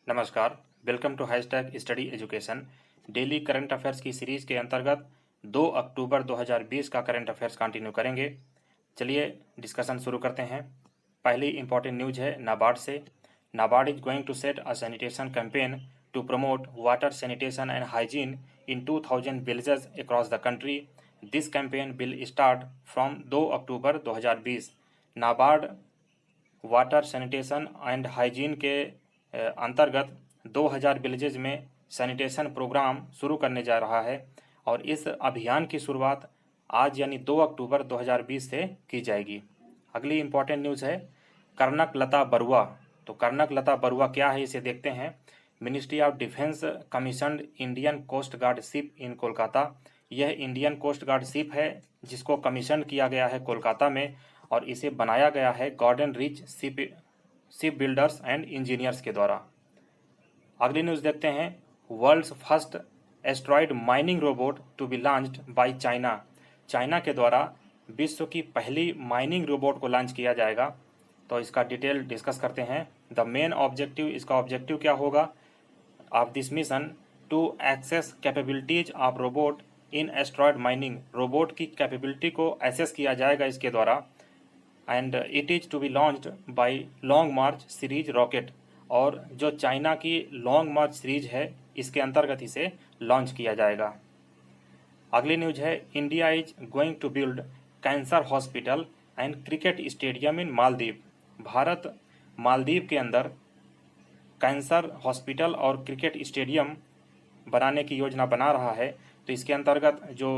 नमस्कार, welcome to hashtag study education. Daily current affairs की series के अंतर्गत 2 अक्टूबर 2020 का करंट अफेयर्स कंटिन्यू करेंगे। चलिए डिस्कशन शुरू करते हैं। पहली इंपॉर्टेंट न्यूज है नाबार्ड से। NABARD is going to set a sanitation campaign to promote water sanitation and hygiene in 2000 villages across the country. This campaign will start from 2 October 2020। NABARD water sanitation and hygiene के अंतर्गत 2000 villages में sanitation programme शुरू करने जा रहा है और इस अभियान की शुरुआत आज यानी 2 अक्टूबर 2020 से की जाएगी। अगली इम्पॉर्टेंट न्यूज़ है कर्नक-लता बरुआ। तो कर्नक-लता बरुआ क्या है, इसे देखते हैं। Ministry of defence commissioned Indian coast guard ship in Kolkata. यह इंडियन कोस्ट गार्ड शिप है जिसको कमीशन किया गया है कोलकाता में और इसे बनाया गया है Garden Reach shipbuilders and engineers के द्वारा। अगली न्यूज़ देखते हैं world's first asteroid mining robot to be launched by China. China के द्वारा विश्व की पहली माइनिंग रोबोट को लॉन्च किया जाएगा। तो इसका डिटेल डिस्कस करते हैं। द मेन ऑब्जेक्टिव, इसका ऑब्जेक्टिव क्या होगा of this mission? To access capabilities of robot in asteroid mining. Robot की कैपेबिलिटी को एक्सेस किया जाएगा इसके द्वारा। And it is to be launched by Long March series rocket. और जो चाइना की लॉन्ग मार्च सीरीज है इसके अंतर्गत इसे लॉन्च किया जाएगा। अगली न्यूज है India is going to build cancer hospital and cricket stadium in Maldives. Bharat Maldives के अंदर कैंसर हॉस्पिटल और क्रिकेट स्टेडियम बनाने की योजना बना रहा है। तो इसके अंतर्गत जो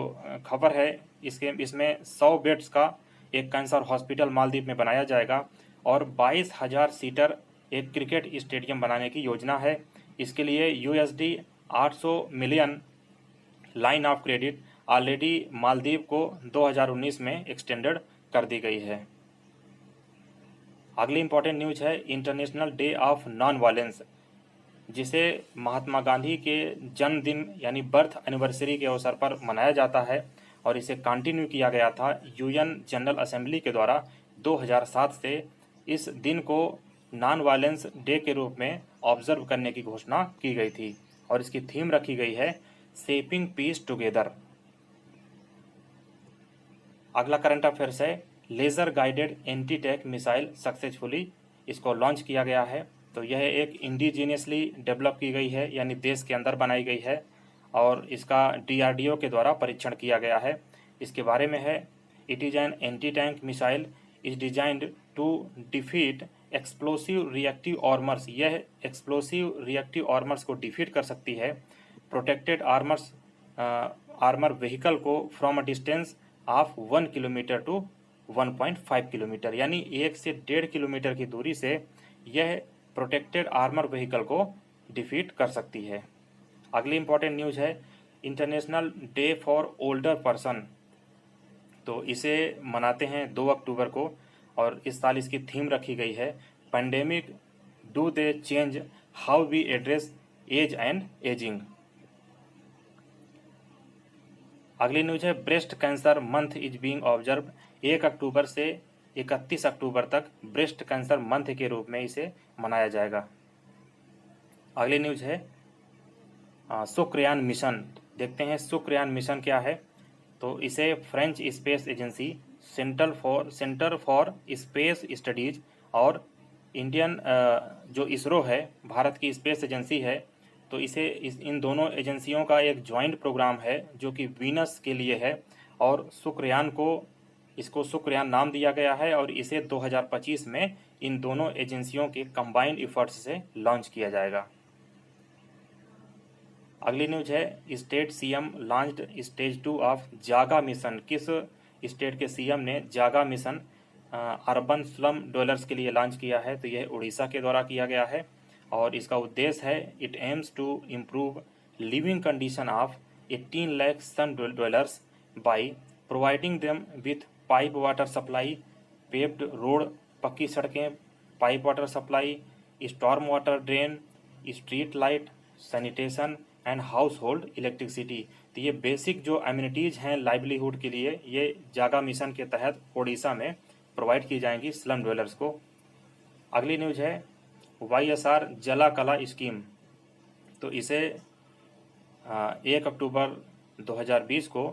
खबर है इसमें 100 बेड्स का एक कैंसर हॉस्पिटल मालदीव में बनाया जाएगा और 22,000 सीटर एक क्रिकेट स्टेडियम बनाने की योजना है। इसके लिए USD 800 million line of credit already Maldives को 2019 में एक्सटेंडेड कर दी गई है। अगली इंपॉर्टेंट न्यूज है international day of non violence, जिसे महात्मा गांधी के जन्मदिन यानी बर्थ एनिवर्सरी के अवसर पर मनाया जाता है और इसे कंटिन्यू किया गया था UN जनरल असेंबली के द्वारा 2007 से। इस दिन को नॉन वायलेंस डे के रूप में ऑब्जर्व करने की घोषणा की गई थी और इसकी थीम रखी गई है शेपिंग पीस टुगेदर। अगला करंट अफेयर्स है laser guided anti tank missile successfully, इसको लॉन्च किया गया है। तो यह एक इंडिजीनियसली डेवलप की गई है यानी देश के अंदर बनाई गई है और इसका DRDO के द्वारा परीक्षण किया गया है। इसके बारे में है it is an anti tank missile is designed to defeat explosive reactive armours. यह एक्सप्लोसिव रिएक्टिव आर्मर्स को डिफीट कर सकती है। प्रोटेक्टेड आर्मर व्हीकल को from a distance of 1 kilometre to 1.5 kilometre, यानी 1 से 1.5 किलोमीटर की दूरी से यह प्रोटेक्टेड आर्मर व्हीकल को डिफीट कर सकती है। अगली इंपॉर्टेंट न्यूज़ है international day for older person. तो इसे मनाते हैं 2 अक्टूबर को और इस साल इसकी थीम रखी गई है pandemic do they change how we address age and ageing. अगली न्यूज है breast cancer month is being observe. 1 अक्टूबर से 31 अक्टूबर तक ब्रेस्ट कैंसर मंथ के रूप में इसे मनाया जाएगा। अगली न्यूज है शुक्रयान मिशन। देखते हैं शुक्रयान मिशन क्या है। तो इसे French space agency, centre for space studies और इंडियन जो इसरो है भारत की स्पेस एजेंसी है, तो इन दोनों एजेंसियों का एक जॉइंट प्रोग्राम है जो कि वीनस के लिए है और इसको शुक्रयान नाम दिया गया है और इसे 2025 में इन दोनों एजेंसियों के कंबाइंड एफर्ट्स से लॉन्च किया जाएगा। अगली न्यूज है state CM launched stage 2 of जागा मिशन। किस स्टेट के CM ने जागा मिशन अर्बन स्लम डवेलर्स के लिए लॉन्च किया है? तो यह उड़ीसा के द्वारा किया गया है और इसका उद्देश्य है it aims to improve living condition of 18 lakh slum dwellers by providing them with pipe water supply, paved road, पक्की सड़कें, pipe water supply, storm water drain, street light, sanitation and household electricity. तो ये basic जो amenities हैं livelihood के लिए ये जागा मिशन के तहत उड़ीसा में प्रोवाइड की जाएंगी स्लम डवेलर्स को। अगली न्यूज है YSR जला कला स्कीम, तो इसे 1 अक्टूबर 2020 को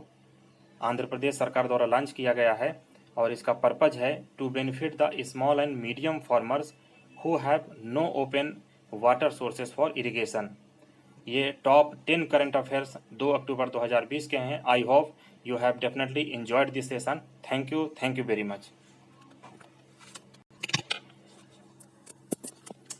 आंध्र प्रदेश सरकार द्वारा लॉन्च किया गया है और इसका पर्पज है to benefit the small and medium farmers who have no open water sources for irrigation. ये टॉप 10 करंट अफेयर्स 2 अक्टूबर 2020 के हैं। I hope you have definitely enjoyed this session. Thank you very much.